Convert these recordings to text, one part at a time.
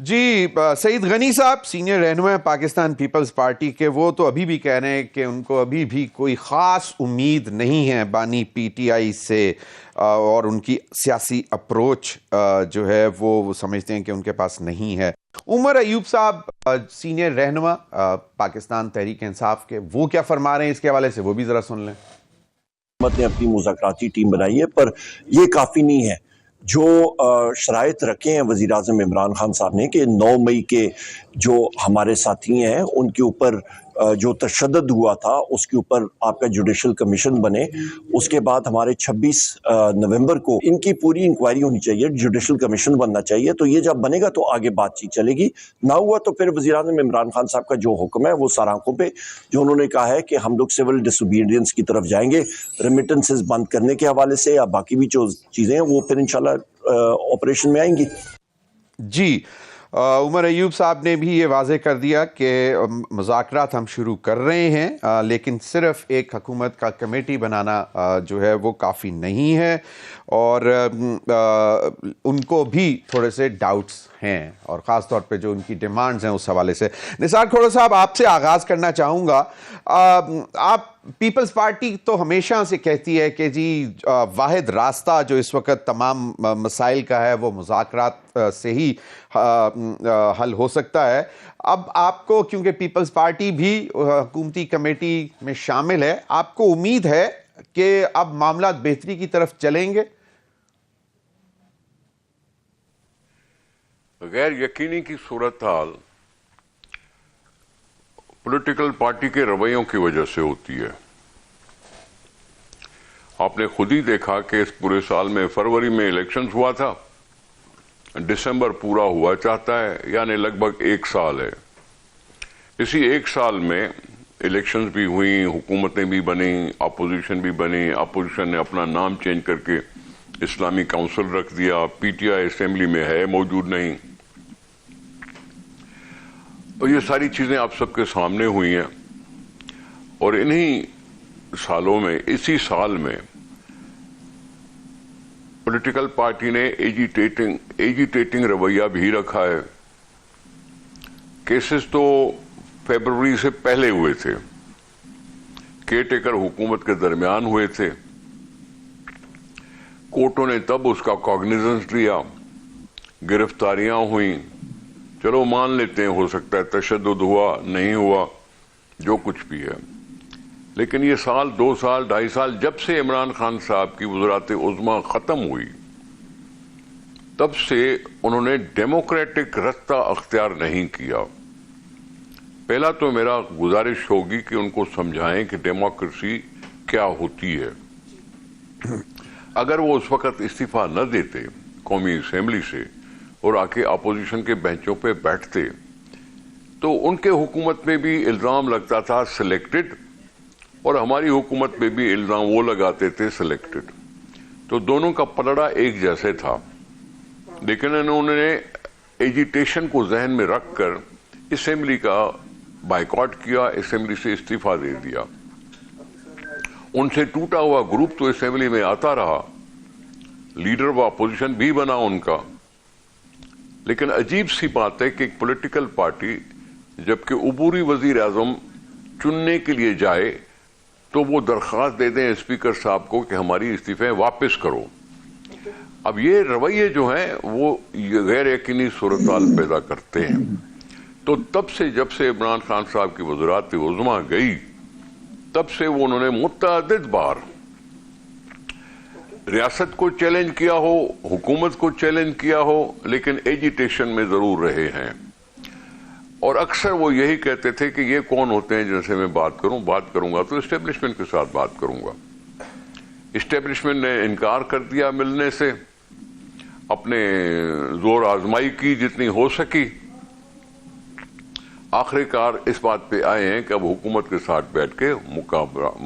جی سعید غنی صاحب سینئر رہنما Pakistan Peoples party کے، وہ تو ابھی بھی کہہ رہے ہیں کہ ان کو ابھی بھی کوئی خاص امید نہیں ہے بانی پی ٹی آئی سے، اور ان کی سیاسی اپروچ جو ہے وہ سمجھتے ہیں کہ ان کے پاس نہیں ہے۔ عمر ایوب صاحب سینئر رہنما پاکستان تحریک انصاف کے، وہ کیا فرما رہے ہیں اس کے حوالے سے، وہ بھی ذرا سن لیں۔ حکومت نے اپنی مذاکراتی ٹیم بنائی ہے، پر یہ کافی نہیں ہے۔ جو شرائط رکھے ہیں وزیر اعظم عمران خان صاحب نے کہ 9 مئی کے جو ہمارے ساتھی ہیں ان کے اوپر جو تشدد ہوا تھا اس کے اوپر آپ کا جوڈیشل کمیشن بنے، اس کے بعد ہمارے 26 نومبر کو ان کی پوری انکوائری ہونی چاہیے، جوڈیشل کمیشن بننا چاہیے۔ تو یہ جب بنے گا تو آگے بات چیت چلے گی، نہ ہوا تو پھر وزیر اعظم عمران خان صاحب کا جو حکم ہے وہ سر آنکھوں پہ، جو انہوں نے کہا ہے کہ ہم لوگ سول ڈس اوبیڈینس کی طرف جائیں گے، ریمیٹنسز بند کرنے کے حوالے سے یا باقی بھی جو چیزیں ہیں وہ پھر انشاءاللہ آپریشن میں آئیں گی۔ جی عمر ایوب صاحب نے بھی یہ واضح کر دیا کہ مذاکرات ہم شروع کر رہے ہیں، لیکن صرف ایک حکومت کا کمیٹی بنانا جو ہے وہ کافی نہیں ہے، اور ان کو بھی تھوڑے سے ڈاؤٹس ہیں، اور خاص طور پہ جو ان کی ڈیمانڈز ہیں اس حوالے سے۔ نثار کھوڑا صاحب آپ سے آغاز کرنا چاہوں گا۔ آپ پیپلز پارٹی تو ہمیشہ سے کہتی ہے کہ جی واحد راستہ جو اس وقت تمام مسائل کا ہے وہ مذاکرات سے ہی حل ہو سکتا ہے۔ اب آپ کو، کیونکہ پیپلز پارٹی بھی حکومتی کمیٹی میں شامل ہے، آپ کو امید ہے کہ اب معاملات بہتری کی طرف چلیں گے؟ غیر یقینی کی صورتحال پولیٹیکل پارٹی کے رویوں کی وجہ سے ہوتی ہے۔ آپ نے خود ہی دیکھا کہ اس پورے سال میں فروری میں الیکشنز ہوا تھا، دسمبر پورا ہوا چاہتا ہے، یعنی لگ بھگ 1 سال ہے۔ اسی 1 سال میں الیکشنز بھی ہوئیں، حکومتیں بھی بنی، اپوزیشن بھی بنی، اپوزیشن نے اپنا نام چینج کر کے اسلامی کونسل رکھ دیا، پی ٹی آئی اسمبلی میں ہے موجود نہیں، اور یہ ساری چیزیں آپ سب کے سامنے ہوئی ہیں۔ اور انہی سالوں میں، اسی سال میں پولیٹیکل پارٹی نے ایجیٹیٹنگ رویہ بھی رکھا ہے۔ کیسز تو فیبروری سے پہلے ہوئے تھے، کیئر ٹیکر حکومت کے درمیان ہوئے تھے، کورٹوں نے تب اس کا کاگنیزنس لیا، گرفتاریاں ہوئیں، چلو مان لیتے ہیں ہو سکتا ہے تشدد ہوا، نہیں ہوا، جو کچھ بھی ہے۔ لیکن یہ سال، 2 سال، 2.5 سال جب سے عمران خان صاحب کی وزارت عظمیٰ ختم ہوئی، تب سے انہوں نے ڈیموکریٹک رستہ اختیار نہیں کیا۔ پہلا تو میرا گزارش ہوگی کہ ان کو سمجھائیں کہ ڈیموکریسی کیا ہوتی ہے۔ اگر وہ اس وقت استعفیٰ نہ دیتے قومی اسمبلی سے اور آ کے اپوزیشن کے بینچوں پہ بیٹھتے، تو ان کے حکومت میں بھی الزام لگتا تھا سلیکٹڈ، اور ہماری حکومت میں بھی الزام وہ لگاتے تھے سلیکٹڈ، تو دونوں کا پلڑا ایک جیسے تھا۔ لیکن انہوں نے ایجیٹیشن کو ذہن میں رکھ کر اسمبلی کا بائیکاٹ کیا، اسمبلی سے استعفیٰ دے دیا۔ ان سے ٹوٹا ہوا گروپ تو اسمبلی میں آتا رہا، لیڈر و اپوزیشن بھی بنا ان کا۔ لیکن عجیب سی بات ہے کہ ایک پولیٹیکل پارٹی جبکہ عبوری وزیر اعظم چننے کے لیے جائے تو وہ درخواست دے دیں اسپیکر صاحب کو کہ ہماری استعفے واپس کرو۔ اب یہ رویے جو ہیں وہ غیر یقینی صورتحال پیدا کرتے ہیں۔ تو تب سے، جب سے عمران خان صاحب کی وزارت عظمیٰ گئی، تب سے وہ انہوں نے متعدد بار ریاست کو چیلنج کیا ہو، حکومت کو چیلنج کیا ہو، لیکن ایجیٹیشن میں ضرور رہے ہیں۔ اور اکثر وہ یہی کہتے تھے کہ یہ کون ہوتے ہیں جن سے میں بات کروں گا تو اسٹیبلشمنٹ کے ساتھ بات کروں گا۔ اسٹیبلشمنٹ نے انکار کر دیا ملنے سے، اپنے زور آزمائی کی جتنی ہو سکی، آخر کار اس بات پہ آئے ہیں کہ اب حکومت کے ساتھ بیٹھ کے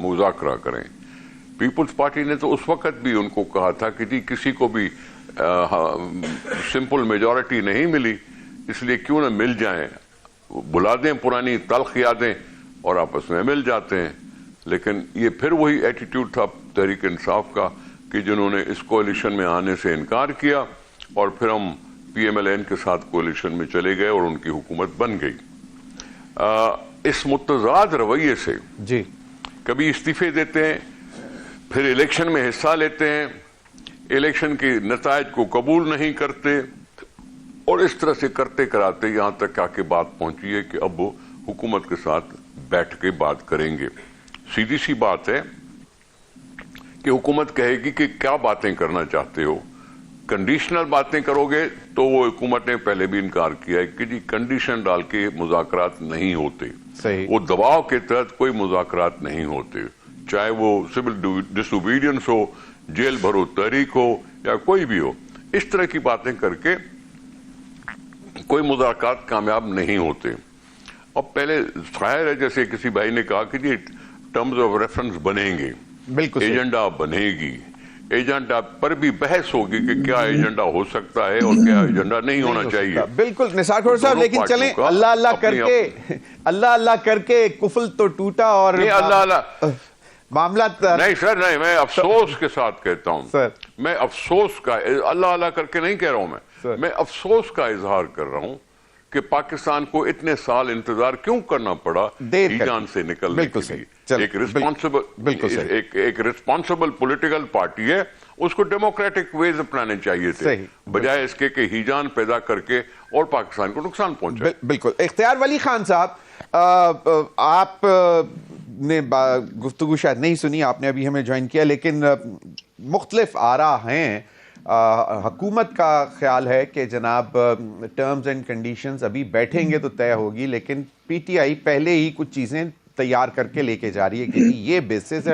مذاکرہ کریں۔ پیپلز پارٹی نے تو اس وقت بھی ان کو کہا تھا کہ جی کسی کو بھی سمپل میجورٹی نہیں ملی، اس لیے کیوں نہ مل جائیں، بلا دیں پرانی تلخ یادیں اور آپس میں مل جاتے ہیں۔ لیکن یہ پھر وہی ایٹیٹیوڈ تھا تحریک انصاف کا کہ جنہوں نے اس کولیشن میں آنے سے انکار کیا، اور پھر ہم PMLN کے ساتھ کولیشن میں چلے گئے اور ان کی حکومت بن گئی. اس متضاد رویے سے جی کبھی استعفے دیتے ہیں، پھر الیکشن میں حصہ لیتے ہیں، الیکشن کے نتائج کو قبول نہیں کرتے، اور اس طرح سے کرتے کراتے یہاں تک آ کے بات پہنچی ہے کہ اب وہ حکومت کے ساتھ بیٹھ کے بات کریں گے. سیدھی سی بات ہے کہ حکومت کہے گی کہ کیا باتیں کرنا چاہتے ہو. کنڈیشنل باتیں کرو گے تو وہ حکومت نے پہلے بھی انکار کیا ہے کہ جی کنڈیشن ڈال کے مذاکرات نہیں ہوتے. صحیح. وہ دباؤ کے تحت کوئی مذاکرات نہیں ہوتے، چاہے وہ سول ڈس اوبیڈینس ہو، جیل بھرو تحریک ہو، یا کوئی بھی ہو. اس طرح کی باتیں کر کے کوئی مذاکرات کامیاب نہیں ہوتے. اب پہلے ظاہر ہے جیسے کسی بھائی نے کہا کہ جی ٹرمز آف ریفرنس بنیں گے، بالکل ایجنڈا بنے گی، ایجنڈا پر بھی بحث ہوگی کہ کیا ایجنڈا ہو سکتا ہے اور کیا ایجنڈا نہیں ہونا چاہیے. بالکل نثار کھوڑ صاحب، لیکن چلیں اللہ اللہ کر کے کفل تو ٹوٹا اور اللہ اللہ معاملات نہیں سر، نہیں، میں افسوس کے ساتھ کہتا ہوں سر، میں افسوس کا اللہ اللہ کر کے نہیں کہہ رہا ہوں، میں افسوس کا اظہار کر رہا ہوں کہ پاکستان کو اتنے سال انتظار کیوں کرنا پڑا ایران سے نکلنے کے لیے. ایک ریسپانسبل پولیٹیکل پارٹی ہے، اس کو ڈیموکریٹک ویز اپنانے چاہیے تھے بجائے اس کے کہ ہیجان پیدا کر کے اور پاکستان کو نقصان پہنچا. بالکل. اختیار ولی خان صاحب، آپ نے گفتگو شاید نہیں سنی، آپ نے ابھی ہمیں جوائن کیا، لیکن مختلف آراء ہیں. حکومت کا خیال ہے کہ جناب ٹرمز اینڈ کنڈیشنز ابھی بیٹھیں گے تو طے ہوگی، لیکن پی ٹی آئی پہلے ہی کچھ چیزیں تیار کر کے لے کے جا رہی ہے کہ یہ بیسس ہے،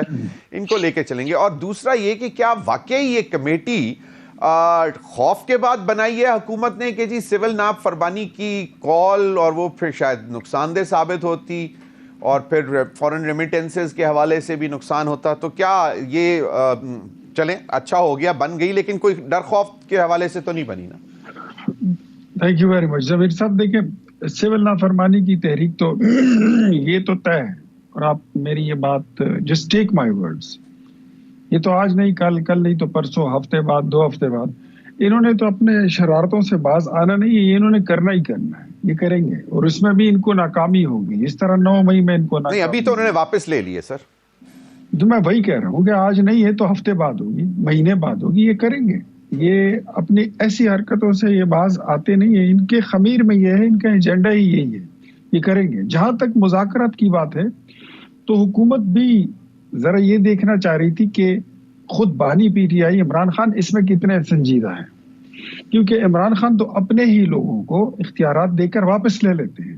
ان کو لے کے چلیں گے. اور دوسرا یہ کہ کیا واقعی یہ کمیٹی خوف کے بعد بنائی ہے حکومت نے کہ جی سول ناب فرمانی کی کال، اور وہ پھر شاید نقصان دہ ثابت ہوتی اور پھر فورن ریمیٹنسز کے حوالے سے بھی نقصان ہوتا. تو کیا یہ چلیں اچھا ہو گیا بن گئی، لیکن کوئی ڈر خوف کے حوالے سے تو نہیں بنی نا؟ Thank you very much. Zafeer Sahab دیکھیں، سول نافرمانی کی تحریک تو یہ تو طے ہے، اور آپ میری یہ بات جسٹ ٹیک مائی ورڈز، یہ تو آج نہیں، کل نہیں تو پرسوں، ہفتے بعد، 2 ہفتے بعد، انہوں نے تو اپنے شرارتوں سے باز آنا نہیں ہے، یہ انہوں نے کرنا ہی کرنا ہے، یہ کریں گے، اور اس میں بھی ان کو ناکامی ہوگی. اس طرح 9 مئی میں ان کو نہیں، ابھی تو انہوں نے واپس لے لیے سر. تو میں وہی کہہ رہا ہوں کہ آج نہیں ہے تو ہفتے بعد ہوگی، مہینے بعد ہوگی، یہ کریں گے. یہ اپنی ایسی حرکتوں سے یہ باز آتے نہیں ہیں، ان کے خمیر میں یہ ہے، ان کا ایجنڈا ہی یہی ہے، یہ کریں گے. جہاں تک مذاکرات کی بات ہے تو حکومت بھی ذرا یہ دیکھنا چاہ رہی تھی کہ خود بانی P T I Imran Khan اس میں کتنے سنجیدہ ہیں، کیونکہ عمران خان تو اپنے ہی لوگوں کو اختیارات دے کر واپس لے لیتے ہیں.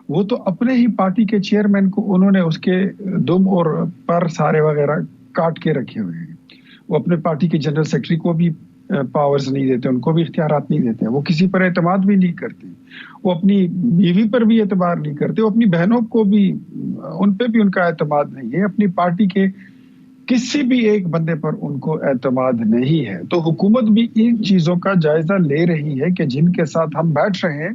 وہ تو اپنے ہی پارٹی کے چیئرمین کو انہوں نے اس کے دم اور پر سارے وغیرہ کاٹ کے رکھے ہوئے ہیں. وہ اپنے پارٹی کے جنرل سیکرٹری کو بھی پاورز نہیں دیتے، ان کو بھی اختیارات نہیں دیتے، وہ کسی پر اعتماد بھی نہیں کرتے، وہ اپنی بیوی پر بھی اعتبار نہیں کرتے، وہ اپنی بہنوں کو بھی، ان پہ بھی ان کا اعتماد نہیں ہے، اپنی پارٹی کے کسی بھی ایک بندے پر ان کو اعتماد نہیں ہے. تو حکومت بھی ان چیزوں کا جائزہ لے رہی ہے کہ جن کے ساتھ ہم بیٹھ رہے ہیں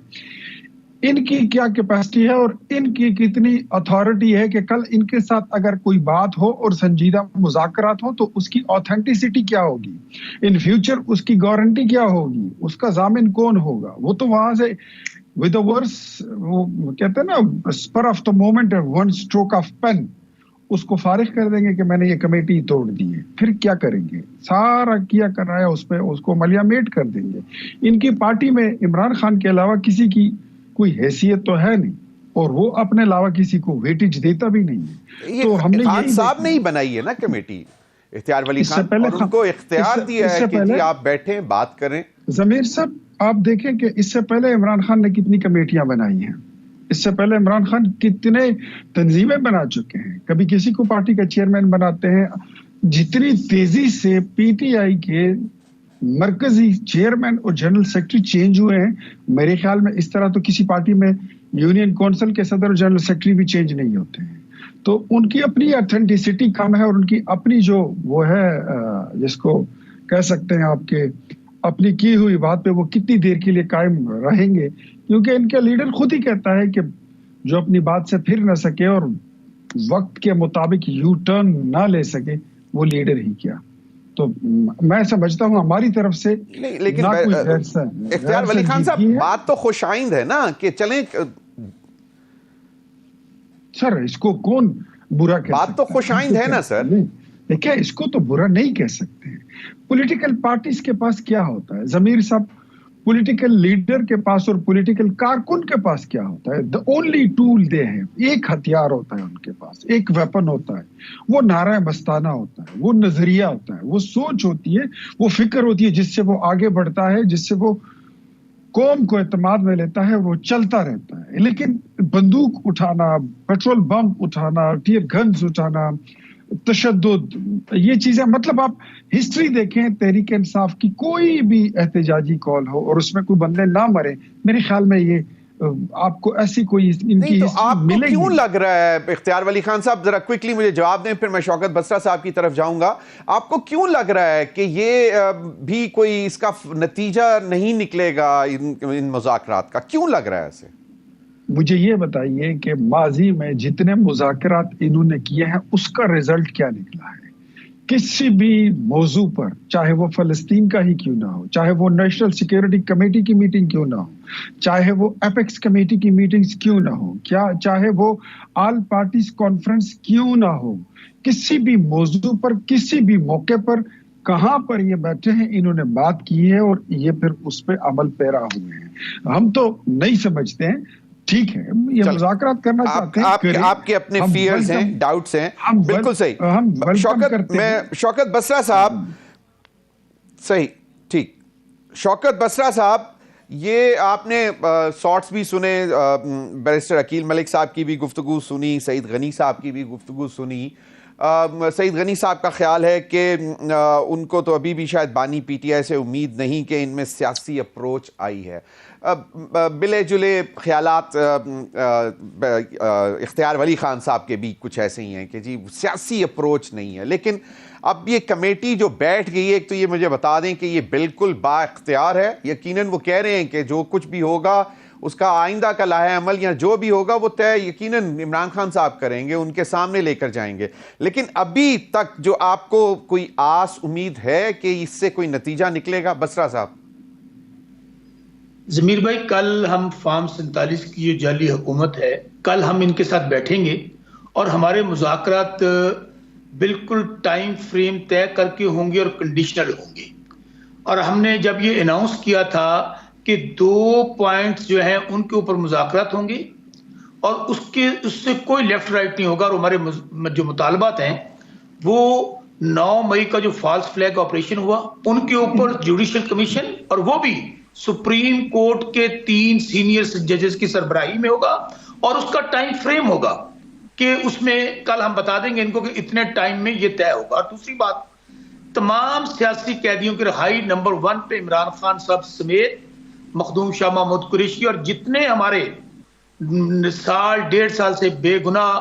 ان کی کیا کیپیسٹی ہے اور ان کی کتنی اتھارٹی ہے کہ کل ان کے ساتھ اگر کوئی بات ہو اور سنجیدہ مذاکرات ہو تو اس کی آتھینٹسٹی کیا ہوگی، ان فیوچر اس کی گارنٹی کیا ہوگی، اس کا ضامن کون ہوگا. وہ تو وہاں سے ود اے ورس، وہ کہتے ہیں نا spur of the moment, one stroke of pen, اس کو فارغ کر دیں گے کہ میں نے یہ کمیٹی توڑ دی ہے. پھر کیا کریں گے؟ سارا کیا کر رہا ہے اس پہ، اس کو ملیامیٹ کر دیں گے. ان کی پارٹی میں عمران خان کے علاوہ کسی کی کوئی حیثیت تو ہے نہیں، اور وہ اپنے علاوہ کسی کو ویٹیج دیتا بھی نہیں ہے. تو ہم نے خان صاحب نے ہی بنائی ہے نا کمیٹی، اختیار ولی خان، اور ان کو اختیار دیا ہے کہ جی آپ بیٹھیں بات کریں. ضمیر صاحب آپ دیکھیں کہ اس سے پہلے عمران خان نے کتنی کمیٹیاں بنائی ہیں، اس سے پہلے عمران خان کتنے تنظیمیں بنا چکے ہیں، کبھی کسی کو پارٹی کا چیئرمین بناتے ہیں. جتنی تیزی سے پی ٹی آئی کے مرکزی چیئرمین اور جنرل سیکرٹری چینج ہوئے ہیں، میرے خیال میں اس طرح تو کسی پارٹی میں یونین کونسل کے صدر اور جنرل سیکرٹری بھی چینج نہیں ہوتے ہیں. تو ان کی اپنی اتھینٹسٹی کم ہے، اور ان کی اپنی جو وہ ہے جس کو کہہ سکتے ہیں آپ کے اپنی کی ہوئی بات پہ وہ کتنی دیر کے لیے قائم رہیں گے، کیونکہ ان کا لیڈر خود ہی کہتا ہے کہ جو اپنی بات سے پھر نہ سکے اور وقت کے مطابق یو ٹرن نہ لے سکے وہ لیڈر ہی کیا. تو میں سمجھتا ہوں ہماری طرف سے نہیں، لیکن اختیار ولی خان صاحب بات تو خوش آئند ہے نا کہ چلیں سر، اس کو کون برا کہہ بات تو خوش آئند ہے نا سر. دیکھیں اس کو تو برا نہیں کہہ سکتے ہیں. پولیٹیکل پارٹیز کے پاس کیا ہوتا ہے ضمیر صاحب، پولیٹیکل لیڈر کے پاس اور پولیٹیکل کارکن کے پاس کیا ہوتا ہے؟ the only tool they have، ایک ہتھیار ہوتا ہے ان کے پاس، ایک ویپن ہوتا ہے، وہ نعرہ مستانہ ہوتا ہے، وہ نظریہ ہوتا ہے، وہ سوچ ہوتی ہے، وہ فکر ہوتی ہے جس سے وہ آگے بڑھتا ہے، جس سے وہ قوم کو اعتماد میں لیتا ہے، وہ چلتا رہتا ہے. لیکن بندوق اٹھانا، پیٹرول بم اٹھانا، ٹیئر گنز اٹھانا، تشدد، یہ چیزیں، مطلب آپ ہسٹری دیکھیں تحریک انصاف کی، کوئی بھی احتجاجی کال ہو اور اس میں کوئی بندے نہ مرے، میرے خیال میں یہ آپ کو ایسی کوئی ان کی تو آپ کو کیوں لگ رہا ہے اختیار ولی خان صاحب، ذرا کوئکلی مجھے جواب دیں، پھر میں شوکت بسرا صاحب کی طرف جاؤں گا. آپ کو کیوں لگ رہا ہے کہ یہ بھی کوئی اس کا نتیجہ نہیں نکلے گا ان مذاکرات کا؟ کیوں لگ رہا ہے اسے؟ مجھے یہ بتائیے کہ ماضی میں جتنے مذاکرات انہوں نے کیے ہیں اس کا رزلٹ کیا نکلا ہے؟ کسی بھی موضوع پر، چاہے وہ فلسطین کا ہی کیوں نہ ہو، چاہے وہ نیشنل سیکیورٹی کمیٹی کی میٹنگ کیوں نہ ہو، چاہے وہ ایپیکس کمیٹی کی میٹنگز کیوں نہ ہو، چاہے وہ آل پارٹیز کانفرنس کیوں نہ ہو، کسی بھی موضوع پر، کسی بھی موقع پر، کہاں پر یہ بیٹھے ہیں، انہوں نے بات کی ہے اور یہ پھر اس پہ عمل پیرا ہوئے ہیں. ہم تو نہیں سمجھتے ہیں، ٹھیک ہے، یہ مذاکرات کرنا چاہتے ہیں، آپ کے اپنے فیئرز ہیں، ڈاؤٹس ہیں، بالکل صحیح. شوکت بسرا صاحب، صحیح، ٹھیک. شوکت بسرا صاحب، یہ آپ نے شارٹس بھی سنے، بیرسٹر عقیل ملک صاحب کی بھی گفتگو سنی، سعید غنی صاحب کی بھی گفتگو سنی. سعید غنی صاحب کا خیال ہے کہ ان کو تو ابھی بھی شاید بانی پی ٹی آئی سے امید نہیں کہ ان میں سیاسی اپروچ آئی ہے. ملے جلے خیالات اختیار ولی خان صاحب کے بھی کچھ ایسے ہی ہیں کہ جی سیاسی اپروچ نہیں ہے. لیکن اب یہ کمیٹی جو بیٹھ گئی ہے، ایک تو یہ مجھے بتا دیں کہ یہ بالکل با اختیار ہے، یقیناً وہ کہہ رہے ہیں کہ جو کچھ بھی ہوگا اس کا آئندہ کا لائحہ عمل یا جو بھی ہوگا وہ طے یقیناً عمران خان صاحب کریں گے، ان کے سامنے لے کر جائیں گے. لیکن ابھی تک جو آپ کو کوئی آس امید ہے کہ اس سے کوئی نتیجہ نکلے گا؟ بسرا صاحب. ضمیر بھائی، کل ہم فارم 47 کی جو جعلی حکومت ہے، کل ہم ان کے ساتھ بیٹھیں گے اور ہمارے مذاکرات بالکل ٹائم فریم طے کر کے ہوں گے اور کنڈیشنل ہوں گے. اور ہم نے جب یہ اناؤنس کیا تھا کہ 2 پوائنٹس جو ہیں ان کے اوپر مذاکرات ہوں گے اور اس سے کوئی لیفٹ رائٹ نہیں ہوگا، اور ہمارے جو مطالبات ہیں وہ 9 مئی کا جو فالس فلیگ آپریشن ہوا ان کے اوپر جوڈیشل کمیشن، اور وہ بھی سپریم کورٹ کے 3 سینئر ججز کی سربراہی میں ہوگا، اور اس کا ٹائم فریم ہوگا کہ اس میں کل ہم بتا دیں گے ان کو کہ اتنے ٹائم میں یہ طے ہوگا. اور دوسری بات، تمام سیاسی قیدیوں کی رہائی نمبر 1 پہ عمران خان صاحب سمیت مخدوم شاہ محمود قریشی اور جتنے ہمارے 1.5 سال سے بے گناہ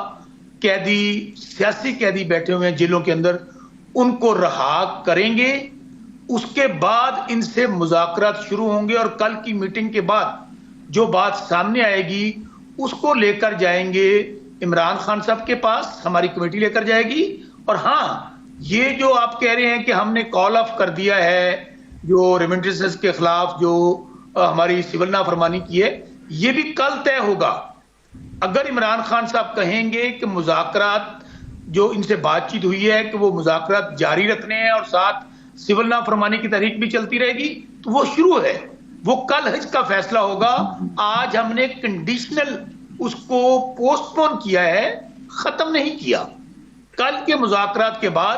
قیدی، سیاسی قیدی بیٹھے ہوئے ہیں جیلوں کے اندر، ان کو رہا کریں گے. اس کے بعد ان سے مذاکرات شروع ہوں گے، اور کل کی میٹنگ کے بعد جو بات سامنے آئے گی اس کو لے کر جائیں گے عمران خان صاحب کے پاس، ہماری کمیٹی لے کر جائے گی. اور ہاں، یہ جو آپ کہہ رہے ہیں کہ ہم نے کال آف کر دیا ہے جو ریمنٹنسز کے خلاف جو ہماری سول نافرمانی کی ہے، یہ بھی کل طے ہوگا. اگر عمران خان صاحب کہیں گے کہ مذاکرات جو ان سے بات چیت ہوئی ہے کہ وہ مذاکرات جاری رکھنے ہیں اور ساتھ سول نافرمانی کی تحریک بھی چلتی رہے گی، تو وہ شروع ہے، وہ کل اس کا فیصلہ ہوگا. آج ہم نے کنڈیشنل اس کو پوسٹ پون کیا ہے، ختم نہیں کیا. کل کے مذاکرات کے بعد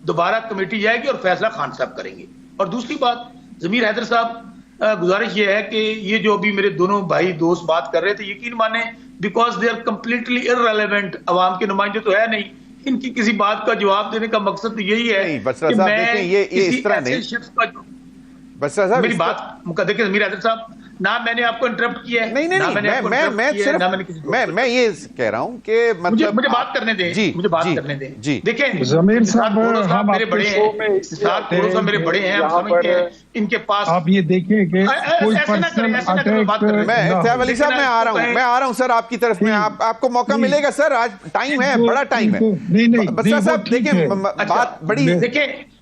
دوبارہ کمیٹی جائے گی اور فیصلہ خان صاحب کریں گے. اور دوسری بات، ضمیر حیدر صاحب، گزارش یہ ہے کہ یہ جو ابھی میرے دونوں بھائی دوست بات کر رہے تھے، یقین مانیں because they are completely irrelevant, عوام کے نمائندے تو ہے نہیں، ان کی کسی بات کا جواب دینے کا مقصد یہی ہے کہ میں کسی ایسے شخص کا میری بات دیکھیں ضمیر حیدر صاحب، نہ میں نے آپ کو انٹرپٹ کیا ہے، نہیں میں یہ کہہ رہا ہوں کہ مطلب مجھے بات کرنے دیں، مجھے بات کرنے دیں. دیکھیں ضمیر صاحب میرے بڑے ہیں، میرے بڑے ہیں، ہم سمجھتے ہیں ان کے پاس. آپ یہ دیکھیں کہ کوئی پرسنل اٹیک، میں اختیار ولی صاحب میں آ رہا ہوں سر آپ کی طرف میں، آپ کو موقع ملے گا سر، آج ٹائم ہے، بڑا ٹائم ہے. بسرا صاحب دیکھیں بات بڑی، دیکھیں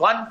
1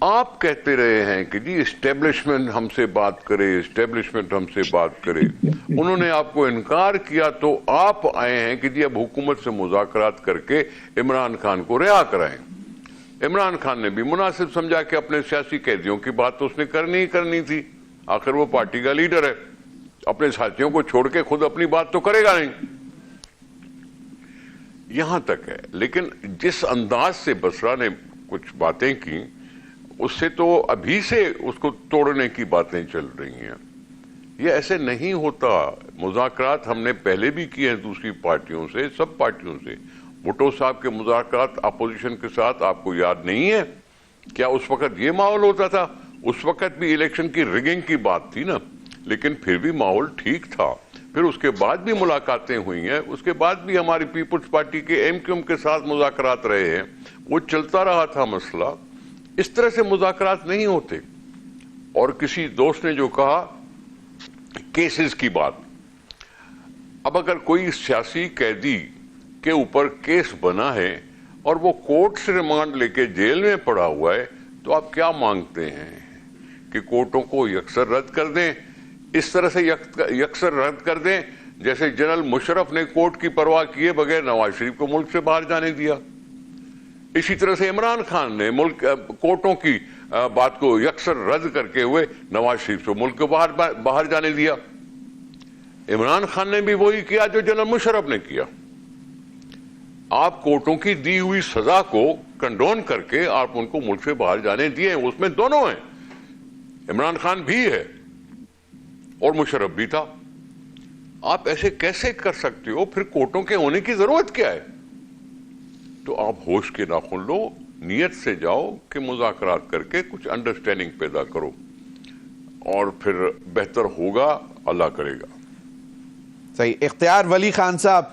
آپ کہتے رہے ہیں کہ جی اسٹیبلشمنٹ ہم سے بات کرے، اسٹیبلشمنٹ ہم سے بات کرے، انہوں نے آپ کو انکار کیا تو آپ آئے ہیں کہ جی اب حکومت سے مذاکرات کر کے عمران خان کو رہا کرائیں۔ عمران خان نے بھی مناسب سمجھا کہ اپنے سیاسی قیدیوں کی بات تو اس نے کرنی ہی کرنی تھی، آخر وہ پارٹی کا لیڈر ہے، اپنے ساتھیوں کو چھوڑ کے خود اپنی بات تو کرے گا نہیں۔ یہاں تک ہے، لیکن جس انداز سے بسرا نے کچھ باتیں کی اس سے تو ابھی سے اس کو توڑنے کی باتیں چل رہی ہیں۔ یہ ایسے نہیں ہوتا، مذاکرات ہم نے پہلے بھی کیے ہیں دوسری پارٹیوں سے، سب پارٹیوں سے۔ بھٹو صاحب کے مذاکرات اپوزیشن کے ساتھ آپ کو یاد نہیں ہے کیا؟ اس وقت یہ ماحول ہوتا تھا، اس وقت بھی الیکشن کی ریگنگ کی بات تھی نا، لیکن پھر بھی ماحول ٹھیک تھا۔ پھر اس کے بعد بھی ملاقاتیں ہوئی ہیں، اس کے بعد بھی ہماری پیپلز پارٹی کے ایم کیو ایم کے ساتھ مذاکرات رہے ہیں، وہ چلتا رہا تھا مسئلہ۔ اس طرح سے مذاکرات نہیں ہوتے۔ اور کسی دوست نے جو کہا کیسز کی بات، اب اگر کوئی سیاسی قیدی کے اوپر کیس بنا ہے اور وہ کورٹ سے ریمانڈ لے کے جیل میں پڑا ہوا ہے تو آپ کیا مانگتے ہیں کہ کورٹوں کو یکسر رد کر دیں؟ اس طرح سے یکسر رد کر دیں جیسے جنرل مشرف نے کورٹ کی پرواہ کیے بغیر نواز شریف کو ملک سے باہر جانے دیا۔ اسی طرح سے عمران خان نے کورٹوں کی بات کو یکسر رد کر کے ہوئے نواز شریف کو ملک کے باہر جانے دیا۔ عمران خان نے بھی وہی کیا جو جنرل مشرف نے کیا۔ آپ کورٹوں کی دی ہوئی سزا کو کنڈون کر کے آپ ان کو ملک سے باہر جانے دیے، اس میں دونوں ہیں، عمران خان بھی ہے اور مشرف بھی تھا۔ آپ ایسے کیسے کر سکتے ہو؟ پھر کورٹوں کے ہونے کی ضرورت کیا ہے؟ تو آپ ہوش کے ناخن لو، نیت سے جاؤ کہ مذاکرات کر کے کچھ انڈرسٹینڈنگ پیدا کرو، اور پھر بہتر ہوگا، اللہ کرے گا۔ صحیح۔ اختیار ولی خان صاحب،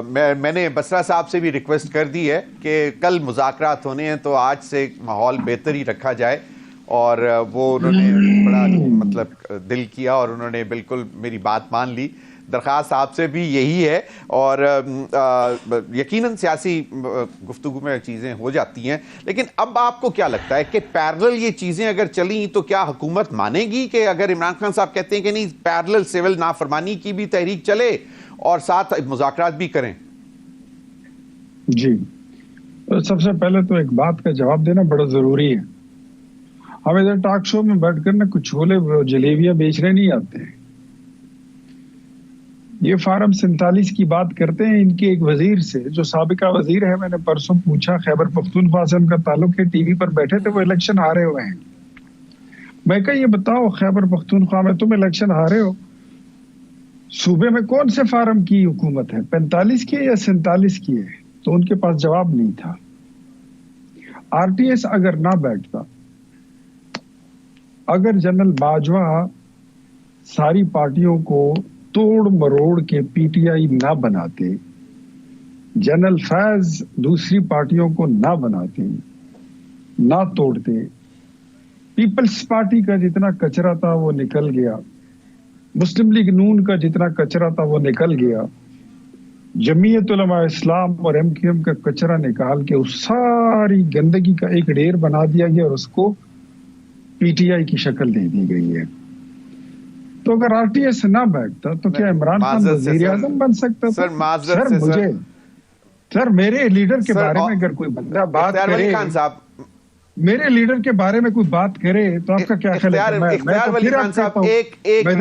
میں نے بسرا صاحب سے بھی ریکویسٹ کر دی ہے کہ کل مذاکرات ہونے ہیں تو آج سے ماحول بہتر ہی رکھا جائے، اور وہ انہوں نے بڑا مطلب دل کیا اور انہوں نے بالکل میری بات مان لی۔ درخواست آپ سے بھی یہی ہے، اور یقیناً سیاسی گفتگو میں چیزیں ہو جاتی ہیں، لیکن اب آپ کو کیا لگتا ہے کہ پیرلل یہ چیزیں اگر چلیں تو کیا حکومت مانے گی کہ اگر عمران خان صاحب کہتے ہیں کہ نہیں پیرلل سول نافرمانی کی بھی تحریک چلے اور ساتھ مذاکرات بھی کریں؟ جی، سب سے پہلے تو ایک بات کا جواب دینا بڑا ضروری ہے۔ ہم ادھر ٹاک شو میں بیٹھ کر کچھ چھولے جلیبیاں بیچنے نہیں آتے ہیں۔ یہ فارم 47 کی بات کرتے ہیں ان کے ایک وزیر سے جو سابقہ وزیر ہے، میں نے پرسوں پوچھا، خیبر پختونخوا سے ان کا تعلق ہے، ٹی وی پر بیٹھے تھے، وہ الیکشن ہارے ہوئے ہیں۔ میں کہا یہ بتاؤ خیبر پختونخوا میں تم الیکشن ہارے ہو، صوبے میں کون سے فارم کی حکومت ہے، 45 کی ہے یا 47 کی ہے؟ تو ان کے پاس جواب نہیں تھا۔ آر ٹی ایس اگر نہ بیٹھتا، اگر جنرل باجوہ ساری پارٹیوں کو توڑ مروڑ کے پی ٹی آئی نہ بناتے، جنرل فیض دوسری پارٹیوں کو نہ بناتے، نہ توڑتے، پیپلز پارٹی کا جتنا کچرا تھا وہ نکل گیا، مسلم لیگ نون کا جتنا کچرا تھا وہ نکل گیا، جمعیت علماء اسلام اور ایم کیو ایم کا کچرا نکال کے اس ساری گندگی کا ایک ڈھیر بنا دیا گیا اور اس کو پی ٹی آئی کی شکل دے دی گئی ہے۔ تو اگر آر ٹی ایس نہ بیٹھتا تو کیا عمران خان وزیر اعظم بن سکتا تھا؟ سر میرے لیڈر کے بارے میں اگر کوئی بندہ بات کرے، میرے لیڈر کے بارے میں کوئی بات کرے تو آپ کا کیا خیال ہے؟ میں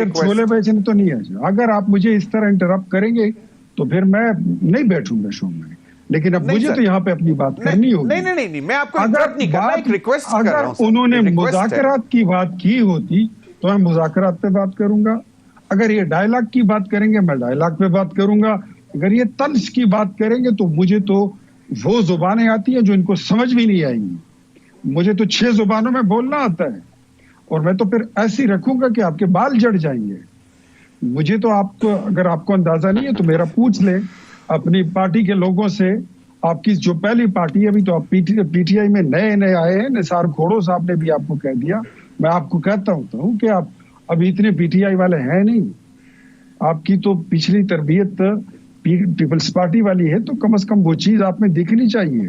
چھولے بیچنے تو نہیں ہے۔ اگر آپ مجھے اس طرح انٹرپٹ کریں گے تو پھر میں نہیں بیٹھوں گا شو میں، لیکن اب مجھے تو یہاں پہ اپنی بات کرنی ہوگی۔ نہیں، میں آپ کو انٹرپٹ نہیں کر رہا، ایک ریکویسٹ کر رہا ہوں۔ اگر انہوں نے مذاکرات کی بات کی ہوتی تو میں مذاکرات پہ بات کروں گا، اگر یہ ڈائلاگ کی بات کریں گے میں ڈائلاگ پہ بات کروں گا، اگر یہ طنز کی بات کریں گے تو مجھے تو وہ زبانیں آتی ہیں جو ان کو سمجھ بھی نہیں آئیں گی۔ مجھے تو 6 زبانوں میں بولنا آتا ہے، اور میں تو پھر ایسی رکھوں گا کہ آپ کے بال جڑ جائیں گے۔ مجھے تو آپ کو، اگر آپ کو اندازہ نہیں ہے تو میرا پوچھ لیں اپنی پارٹی کے لوگوں سے، آپ کی جو پہلی پارٹی ہے، ابھی تو آپ پی ٹی آئی میں نئے آئے ہیں، نثار گھوڑو صاحب نے بھی آپ کو کہہ دیا، میں آپ کو کہتا ہوں کہ آپ ابھی اتنے پی ٹی آئی والے ہیں نہیں، آپ کی تو پچھلی تربیت پیپلز پارٹی والی ہے، تو کم از کم وہ چیز آپ میں دکھنی چاہیے۔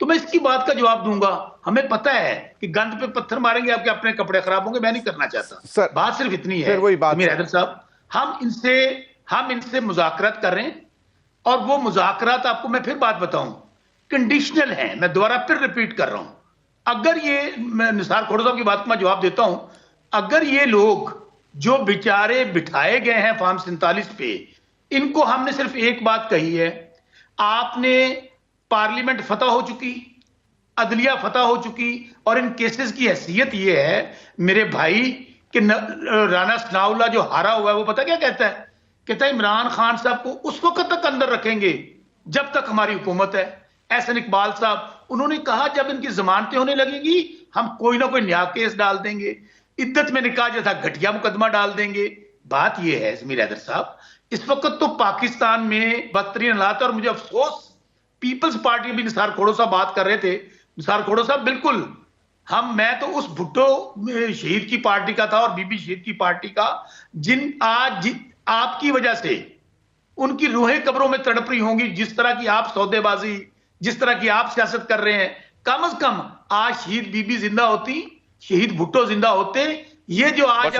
تو میں اس کی بات کا جواب دوں گا. ہمیں پتہ ہے کہ گند پہ پتھر ماریں گے آپ کے اپنے کپڑے خراب ہوں گے, میں نہیں کرنا چاہتا. بات صرف اتنی ہے امیر حیدر صاحب, ہم ان سے مذاکرات کر رہے ہیں, اور وہ مذاکرات آپ کو میں پھر بات بتاؤں کنڈیشنل ہیں. میں دوبارہ پھر ریپیٹ کر رہا ہوں. اگر یہ نثار کھوڑا صاحب کی بات کو میں جواب دیتا ہوں, اگر یہ لوگ جو بیچارے بٹھائے گئے ہیں فارم 47 پہ, ان کو ہم نے صرف ایک بات کہی ہے, آپ نے پارلیمنٹ فتح ہو چکی, عدلیہ فتح ہو چکی, اور ان کیسز کی حیثیت یہ ہے میرے بھائی کہ رانا ثناء اللہ جو ہارا ہوا ہے وہ پتہ کیا کہتا ہے عمران خان صاحب کو اس وقت تک اندر رکھیں گے جب تک ہماری حکومت ہے. احسن اقبال صاحب انہوں نے کہا جب ان کی ضمانتیں ہونے لگیں گی ہم کوئی نہ کوئی نیا کیس ڈال دیں گے, عدت میں نکاح جو تھا گھٹیا مقدمہ ڈال دیں گے. بات یہ ہے امیر حیدر صاحب, اس وقت تو پاکستان میں بدترین حالات, اور مجھے افسوس پیپلز پارٹی بھی نثار کھوڑا صاحب بات کر رہے تھے. نثار کھوڑا صاحب بالکل میں تو اس بھٹو شہید کی پارٹی کا تھا اور بی بی شہید کی پارٹی کا, جن آج آپ کی وجہ سے ان کی روحیں قبروں میں تڑپ رہی ہوں گی. جس طرح کی آپ سودے بازی, جس طرح کی آپ سیاست کر رہے ہیں, کم از کم آج شہید بی بی زندہ ہوتی, شہید بھٹو زندہ ہوتے. یہ جو آج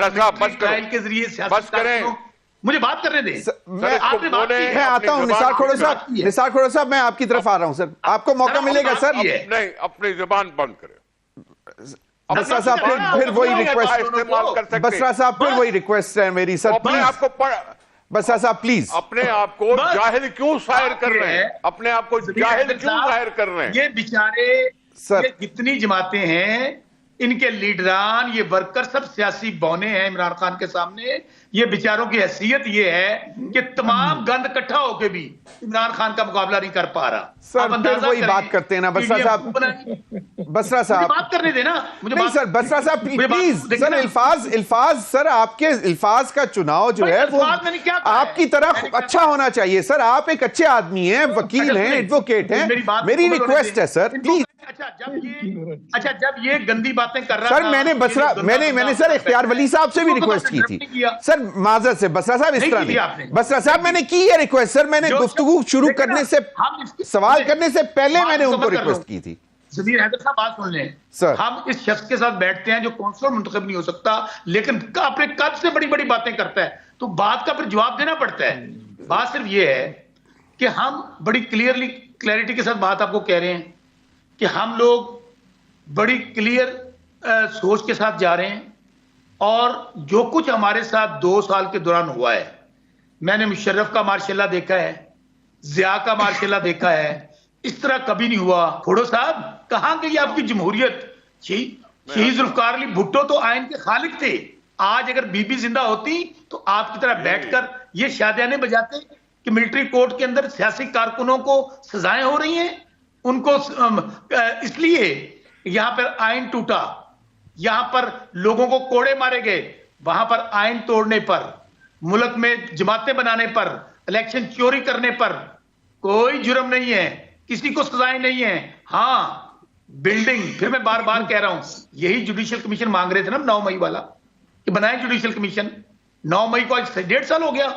ٹرائل کے ذریعے سیاست کریں, مجھے بات کرنے دیں. میں آتا ہوں نثار کھوڑا صاحب, نثار کھوڑا صاحب میں آپ کی طرف آ رہا ہوں سر, آپ کو موقع ملے گا سر. نہیں, اپنی زبان بند کریں. بسرا صاحب پھر وہی ریکویسٹ, بسرا صاحب پھر وہی ریکویسٹ ہے میری سر, بسرا صاحب پلیز. اپنے آپ کو جاہل کیوں ظاہر کر رہے ہیں, اپنے آپ کو جاہل کیوں ظاہر کر رہے ہیں؟ یہ بیچارے جتنی جماعتیں ہیں, ان کے لیڈران, یہ ورکر سب سیاسی بونے ہیں عمران خان کے سامنے. یہ بیچاروں کی حیثیت یہ ہے کہ تمام گند اکٹھا ہو کے بھی عمران خان کا مقابلہ نہیں کر پا رہا. سر پھر وہی بات کرتے ہیں نا بسرا صاحب, بسرا صاحب بات کرنے دینا مجھے. نہیں سر بسرا صاحب پلیز سر, الفاظ سر آپ کے الفاظ کا چناؤ جو ہے وہ آپ کی طرح اچھا ہونا چاہیے سر. آپ ایک اچھے آدمی ہیں, وکیل ہیں, ایڈوکیٹ ہیں, میری ریکویسٹ ہے سر پلیز. اچھا جب یہ گندی باتیں کر رہا سر میں نے سر اختیار ولی صاحب سے بھی ریکویسٹ کی تھی سر, معذرت سے بسرا صاحب, اس طرح نہیں. بسرا صاحب میں نے کی ہے ریکویسٹ سر, میں نے گفتگو شروع کرنے سے, سوال کرنے سے پہلے میں نے ان کو ریکویسٹ کی تھی. ضمیر حیدر صاحب بات سن لیں, ہم اس شخص کے ساتھ بیٹھتے ہیں جو کونسلر منتخب نہیں ہو سکتا لیکن اپنے قد سے بڑی بڑی باتیں کرتا ہے, تو بات کا پھر جواب دینا پڑتا ہے. بات صرف یہ ہے کہ ہم بڑی کلیئرٹی کے ساتھ بات آپ کو کہہ رہے ہیں کہ ہم لوگ بڑی کلیئر سوچ کے ساتھ جا رہے ہیں, اور جو کچھ ہمارے ساتھ 2 سال کے دوران ہوا ہے, میں نے مشرف کا ماشاء اللہ دیکھا ہے, ضیاء کا ماشاء اللہ دیکھا ہے, اس طرح کبھی نہیں ہوا. کھوڑو صاحب کہاں گئی آپ کی جمہوریت؟ شہید ذوالفقار علی بھٹو تو آئین کے خالق تھے. آج اگر بی بی زندہ ہوتی تو آپ کی طرح بیٹھ کر یہ شادیانے بجاتے کہ ملٹری کورٹ کے اندر سیاسی کارکنوں کو سزائیں ہو رہی ہیں, ان کو اس لیے یہاں پر آئین ٹوٹا, یہاں پر لوگوں کو کوڑے مارے گئے, وہاں پر آئین توڑنے پر, ملک میں جماعتیں بنانے پر, الیکشن چوری کرنے پر کوئی جرم نہیں ہے, کسی کو سزائیں نہیں ہیں. ہاں بلڈنگ, پھر میں بار بار کہہ رہا ہوں, یہی جوڈیشل کمیشن مانگ رہے تھے نا 9 مئی والا کہ بنائیں جوڈیشل کمیشن. 9 مئی کو آج 1.5 سال ہو گیا,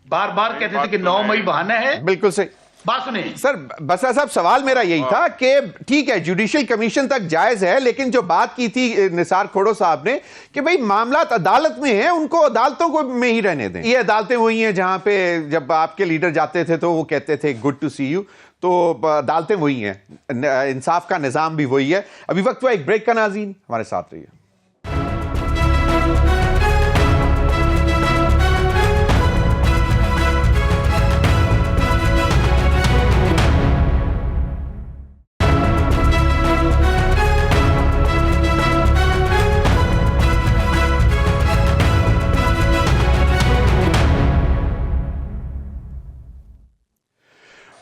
بار بار کہتے تھے کہ 9 مئی بہانہ ہے. بالکل صحیح بات سنیں سر. بسرا صاحب سوال میرا یہی تھا کہ ٹھیک ہے جوڈیشل کمیشن تک جائز ہے, لیکن جو بات کی تھی نثار کھوڑو صاحب نے کہ بھئی معاملات عدالت میں ہیں, ان کو عدالتوں کو میں ہی رہنے دیں. یہ عدالتیں وہی ہیں جہاں پہ جب آپ کے لیڈر جاتے تھے تو وہ کہتے تھے گڈ ٹو سی یو, تو عدالتیں وہی ہیں, انصاف کا نظام بھی وہی ہے. ابھی وقت ہوا ایک بریک کا, ناظرین ہمارے ساتھ رہیے.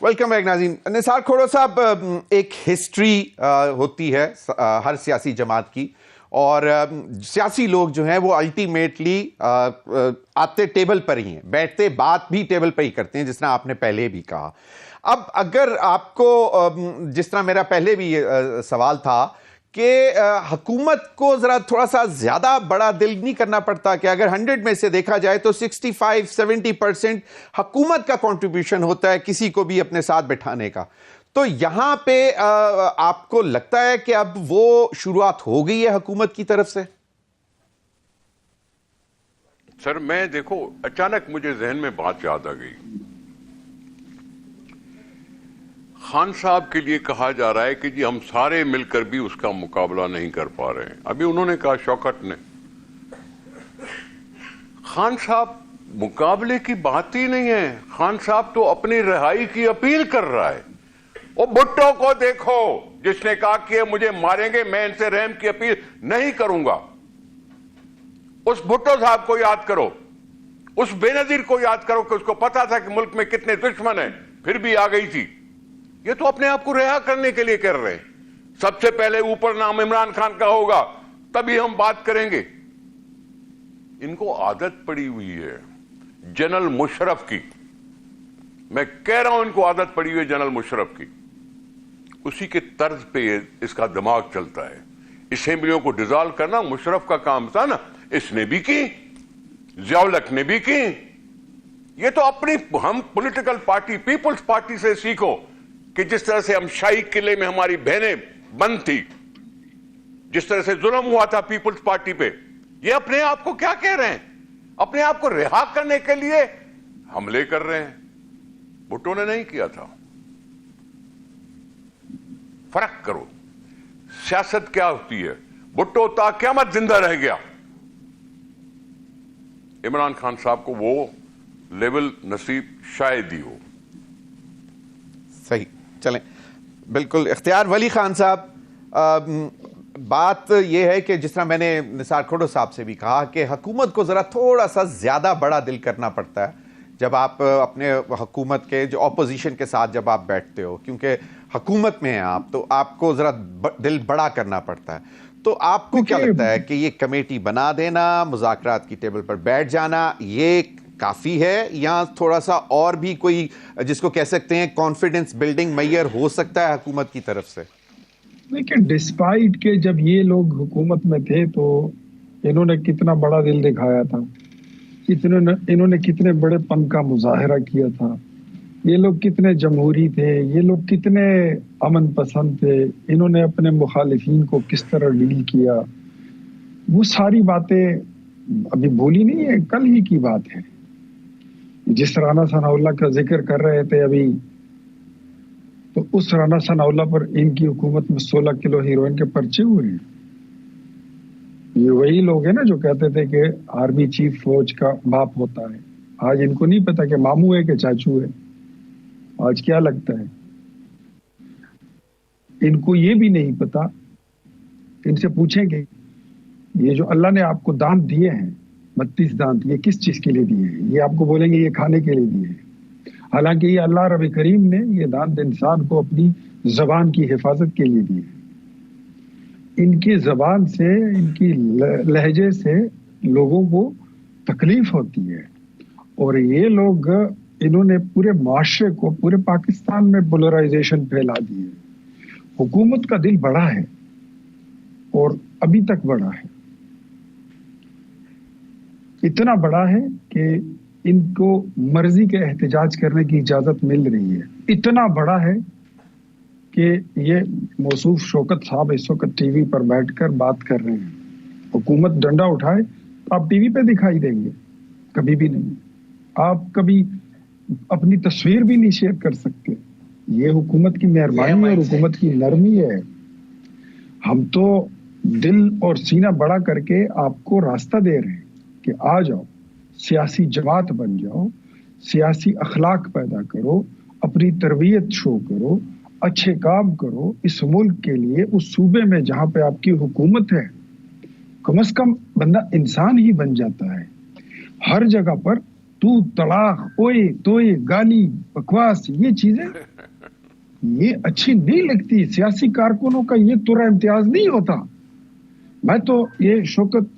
ویلکم بیک ناظرین. نثار کھوڑو صاحب, ایک ہسٹری ہوتی ہے ہر سیاسی جماعت کی, اور سیاسی لوگ جو ہیں وہ الٹیمیٹلی آتے ٹیبل پر ہی ہیں, بیٹھتے بات بھی ٹیبل پر ہی کرتے ہیں, جس طرح آپ نے پہلے بھی کہا. اب اگر آپ کو, جس طرح میرا پہلے بھی سوال تھا کہ حکومت کو ذرا تھوڑا سا زیادہ بڑا دل نہیں کرنا پڑتا کہ اگر 100 میں سے دیکھا جائے تو 65-70% حکومت کا کنٹریبیوشن ہوتا ہے کسی کو بھی اپنے ساتھ بٹھانے کا, تو یہاں پہ آپ کو لگتا ہے کہ اب وہ شروعات ہو گئی ہے حکومت کی طرف سے؟ سر میں دیکھو اچانک مجھے ذہن میں بات یاد آ گئی. خان صاحب کے لیے کہا جا رہا ہے کہ جی ہم سارے مل کر بھی اس کا مقابلہ نہیں کر پا رہے ہیں. ابھی انہوں نے کہا شوکت نے، خان صاحب مقابلے کی بات ہی نہیں ہے. خان صاحب تو اپنی رہائی کی اپیل کر رہا ہے. وہ بھٹو کو دیکھو جس نے کہا کہ مجھے ماریں گے، میں ان سے رحم کی اپیل نہیں کروں گا. اس بھٹو صاحب کو یاد کرو، اس بے نظیر کو یاد کرو کہ اس کو پتا تھا کہ ملک میں کتنے دشمن ہیں، پھر بھی آ گئی تھی. یہ تو اپنے آپ کو رہا کرنے کے لیے کر رہے ہیں. سب سے پہلے اوپر نام عمران خان کا ہوگا تبھی ہم بات کریں گے. ان کو عادت پڑی ہوئی ہے جنرل مشرف کی. میں کہہ رہا ہوں ان کو عادت پڑی ہوئی ہے جنرل مشرف کی. اسی کے طرز پہ اس کا دماغ چلتا ہے. اسمبلیوں کو ڈیزالو کرنا مشرف کا کام تھا نا، اس نے بھی کی، ضیاء الحق نے بھی کی. یہ تو اپنی ہم پولیٹیکل پارٹی پیپلز پارٹی سے سیکھو کہ جس طرح سے ہم شاہی قلعے میں ہماری بہنیں بند تھی، جس طرح سے ظلم ہوا تھا پیپلز پارٹی پہ. یہ اپنے آپ کو کیا کہہ رہے ہیں؟ اپنے آپ کو رہا کرنے کے لیے حملے کر رہے ہیں. بھٹو نے نہیں کیا تھا. فرق کرو. سیاست کیا ہوتی ہے؟ بھٹو تا قیامت زندہ رہ گیا. عمران خان صاحب کو وہ لیول نصیب شاید ہی ہو. صحیح. چلیں بالکل. اختیار ولی خان صاحب، بات یہ ہے کہ جس طرح میں نے نثار کھوڑو صاحب سے بھی کہا کہ حکومت کو ذرا تھوڑا سا زیادہ بڑا دل کرنا پڑتا ہے جب آپ اپنے حکومت کے جو اپوزیشن کے ساتھ جب آپ بیٹھتے ہو، کیونکہ حکومت میں ہیں آپ، تو آپ کو ذرا دل بڑا کرنا پڑتا ہے. تو آپ کو کیا لگتا ہے کہ یہ کمیٹی بنا دینا، مذاکرات کی ٹیبل پر بیٹھ جانا، یہ کافی ہے یا تھوڑا سا اور بھی کوئی جس کو کہہ سکتے ہیں کانفیڈنس بلڈنگ میئر ہو سکتا ہے حکومت کی طرف سے؟ لیکن ڈسپائٹ کہ جب یہ لوگ حکومت میں تھے تو انہوں نے کتنا بڑا دل دکھایا تھا، انہوں نے کتنے بڑے پن کا مظاہرہ کیا تھا، یہ لوگ کتنے جمہوری تھے، یہ لوگ کتنے امن پسند تھے، انہوں نے اپنے مخالفین کو کس طرح ڈیل کیا، وہ ساری باتیں ابھی بھولی نہیں ہے، کل ہی کی بات ہے. جس رانا ثناء اللہ کا ذکر کر رہے تھے ابھی، تو اس رانا ثناء اللہ پر ان کی حکومت میں 16 کلو ہیروئن کے پرچے ہوئے ہیں. یہ وہی لوگ ہیں نا جو کہتے تھے کہ آرمی چیف فوج کا باپ ہوتا ہے. آج ان کو نہیں پتا کہ ماموں ہے کہ چاچو ہے. آج کیا لگتا ہے ان کو یہ بھی نہیں پتا. ان سے پوچھیں گے یہ جو اللہ نے آپ کو دانت دیے ہیں 32 دانت، یہ کس چیز کے لیے دیے ہیں؟ یہ آپ کو بولیں گے یہ کھانے کے لیے دیے ہیں. حالانکہ یہ اللہ رب کریم نے یہ دانت انسان کو اپنی زبان کی حفاظت کے لیے دیے. ان کی زبان سے، ان کی لہجے سے لوگوں کو تکلیف ہوتی ہے، اور یہ لوگ انہوں نے پورے معاشرے کو، پورے پاکستان میں پولرائزیشن پھیلا دی ہے. حکومت کا دل بڑا ہے اور ابھی تک بڑا ہے. اتنا بڑا ہے کہ ان کو مرضی کے احتجاج کرنے کی اجازت مل رہی ہے. اتنا بڑا ہے کہ یہ موصوف شوکت صاحب اس وقت ٹی وی پر بیٹھ کر بات کر رہے ہیں. حکومت ڈنڈا اٹھائے تو آپ ٹی وی پہ دکھائی دیں گے، کبھی بھی نہیں. آپ کبھی اپنی تصویر بھی نہیں شیئر کر سکتے. یہ حکومت کی مہربانی اور حکومت کی نرمی ہے. ہم تو دل اور سینہ بڑا کر کے آپ کو راستہ دے رہے ہیں کہ آ جاؤ، سیاسی جماعت بن جاؤ، سیاسی اخلاق پیدا کرو، اپنی تربیت شو کرو، اچھے کام کرو اس ملک کے لیے. اس صوبے میں جہاں پہ آپ کی حکومت ہے، کم از کم بندہ انسان ہی بن جاتا ہے. ہر جگہ پر تو طلاق، اوئے توئے، گالی، بکواس، یہ چیزیں یہ اچھی نہیں لگتی. سیاسی کارکنوں کا یہ ترا امتیاز نہیں ہوتا. میں تو یہ شوکت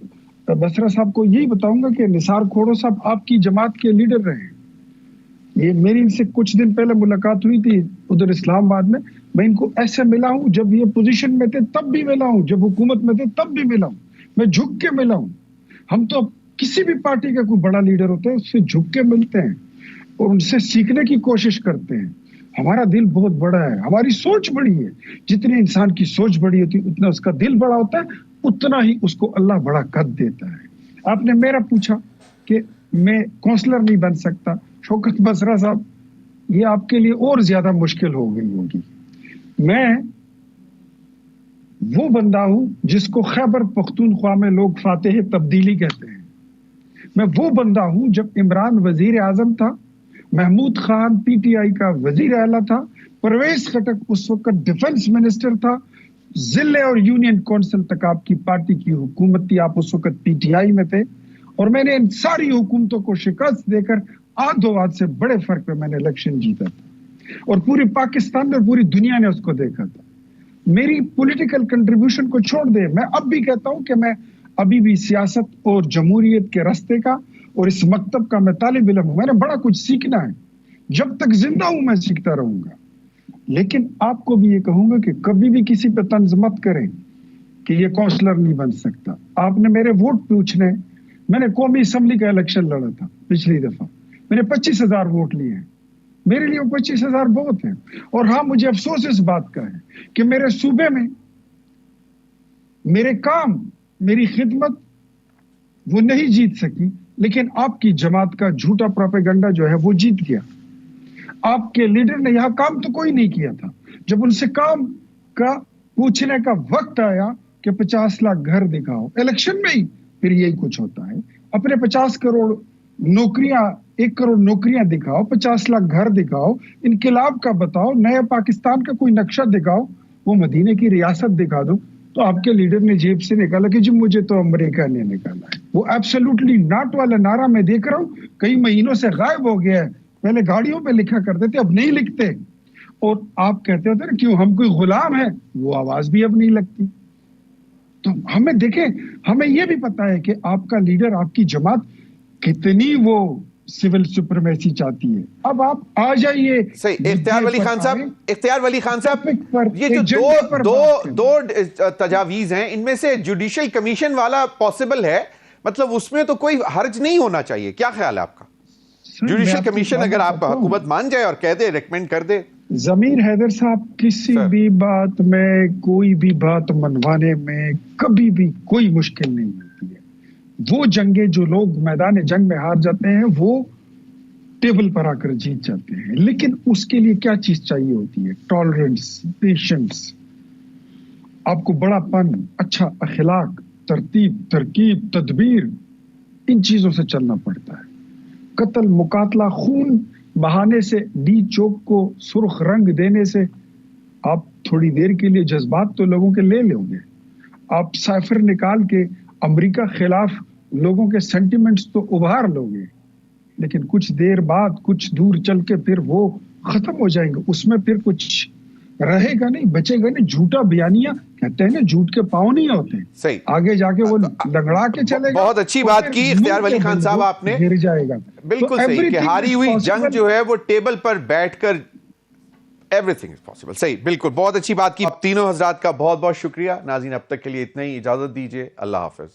بسرا صاحب کو یہی بتاؤں گا کہ نثار کھوڑو صاحب آپ کی جماعت کے لیڈر رہے. یہ میری ان سے کچھ دن پہلے ملاقات ہوئی تھی ادھر اسلام آباد میں. میں ان کو ایسے ملا ہوں، جب یہ پوزیشن میں تھے تب بھی ملا ہوں، جب حکومت میں تھے تب بھی ملا ہوں. میں جھک کے ملا ہوں. ہم تو کسی بھی پارٹی کا کوئی بڑا لیڈر ہوتا ہے اس سے جھک کے ملتے ہیں اور ان سے سیکھنے کی کوشش کرتے ہیں. ہمارا دل بہت بڑا ہے, ہماری سوچ بڑی ہے. جتنے انسان کی سوچ بڑی ہوتی ہے اتنا اس کا دل بڑا ہوتا ہے, اتنا ہی اس کو اللہ بڑا قد دیتا ہے. آپ نے میرا پوچھا کہ میں کونسلر نہیں بن سکتا. شوکت بسرا صاحب, یہ آپ کے لیے اور زیادہ مشکل ہو گئی ہوگی. میں وہ بندہ ہوں جس کو خیبر پختونخوا میں لوگ فاتح تبدیلی کہتے ہیں. میں وہ بندہ ہوں جب عمران وزیر اعظم تھا, محمود خان پی ٹی آئی کا وزیر اعلیٰ تھا, پرویز خٹک اس وقت ڈیفنس منسٹر تھا, ضلع اور یونین کونسل تک آپ کی پارٹی کی حکومت تھی, آپ اس وقت پی ٹی آئی میں تھے, اور میں نے ان ساری حکومتوں کو شکست دے کر آدھوں سے بڑے فرق پہ میں نے الیکشن جیتا تھا, اور پوری پاکستان میں پوری دنیا نے اس کو دیکھا تھا. میری پولیٹیکل کنٹریبیوشن کو چھوڑ دے, میں اب بھی کہتا ہوں کہ میں ابھی بھی سیاست اور جمہوریت کے راستے کا اور اس مکتب کا میں طالب علم ہوں. میں نے بڑا کچھ سیکھنا ہے, جب تک زندہ ہوں میں سیکھتا رہوں گا. لیکن آپ کو بھی یہ کہوں گا کہ کبھی بھی کسی پہ طنز مت کریں کہ یہ کونسلر نہیں بن سکتا. آپ نے میرے ووٹ پوچھنے, میں نے قومی اسمبلی کا الیکشن لڑا تھا پچھلی دفعہ, میں نے 25,000 ووٹ لیے ہیں. میرے لیے 25,000 بہت ہیں. اور ہاں, مجھے افسوس اس بات کا ہے کہ میرے صوبے میں میرے کام, میری خدمت وہ نہیں جیت سکی, لیکن آپ کی جماعت کا جھوٹا پروپیگنڈا جو ہے وہ جیت گیا. آپ کے لیڈر نے یہاں کام تو کوئی نہیں کیا تھا. جب ان سے کام کا پوچھنے کا وقت آیا کہ 50 لاکھ گھر دکھاؤ, الیکشن میں ہی پھر یہی کچھ ہوتا ہے. اپنے 50 کروڑ نوکریاں, 1 کروڑ نوکریاں دکھاؤ, 50 لاکھ گھر دکھاؤ, انقلاب کا بتاؤ, نئے پاکستان کا کوئی نقشہ دکھاؤ, وہ مدینے کی ریاست دکھا دو, تو آپ کے لیڈر نے جیب سے نکالا کہ جی مجھے تو امریکہ نے نکالا ہے. وہ ایبسولوٹلی ناٹ والا نعرہ میں دیکھ رہا ہوں کئی مہینوں سے غائب ہو گیا ہے. پہلے گاڑیوں پہ لکھا کرتے تھے, اب نہیں لکھتے. اور آپ کہتے ہوتے نا کیوں ہم کوئی غلام ہے, وہ آواز بھی اب نہیں لگتی. تو ہمیں دیکھیں, ہمیں یہ بھی پتا ہے کہ آپ کا لیڈر, آپ کی جماعت کتنی وہ سول سپریمیسی چاہتی ہے. اب آپ آ جائیے. اختیار ولی خان صاحب, یہ جو دو تجاویز ہیں, ان میں سے جوڈیشل کمیشن والا پاسبل ہے, مطلب اس میں تو کوئی حرج نہیں ہونا چاہیے. کیا خیال ہے آپ کا؟ جوڈیشل کمیشن اگر آپ حکومت مان جائے اور کہہ دے, ریکمینڈ کر دے. ضمیر حیدر صاحب, کسی بھی بات میں, کوئی بھی بات منوانے میں کبھی بھی کوئی مشکل نہیں ہوتی ہے. وہ جنگیں جو لوگ میدان جنگ میں ہار جاتے ہیں وہ ٹیبل پر آ کر جیت جاتے ہیں. لیکن اس کے لیے کیا چیز چاہیے ہوتی ہے؟ ٹالرنس, پیشنس, آپ کو بڑا پن, اچھا اخلاق, ترتیب, ترکیب, تدبیر, ان چیزوں سے چلنا پڑتا ہے. قتل, مقاتلہ, خون بہانے سے, ڈی چوک کو سرخ رنگ دینے سے آپ تھوڑی دیر کے لیے جذبات تو لوگوں کے لے لیں گے. آپ سائفر نکال کے امریکہ خلاف لوگوں کے سینٹیمنٹس تو ابھار لو گے, لیکن کچھ دیر بعد, کچھ دور چل کے پھر وہ ختم ہو جائیں گے. اس میں پھر کچھ رہے گا نہیں, بچے گا نہیں. جھوٹا بیانیاں کہتے ہیں نا, جھوٹ کے پاؤں نہیں ہوتے. صحیح, آگے جا کے وہ لنگڑا کے چلے گا. بہت اچھی بات کی اختیار ولی خان صاحب آپ نے, گر جائے گا. بالکل صحیح کہ ہاری ہوئی جنگ جو ہے وہ ٹیبل پر بیٹھ کر everything is possible. صحیح, بالکل, بہت اچھی بات کی. تینوں حضرات کا بہت بہت شکریہ. ناظرین, اب تک کے لیے اتنا ہی, اجازت دیجیے. اللہ حافظ.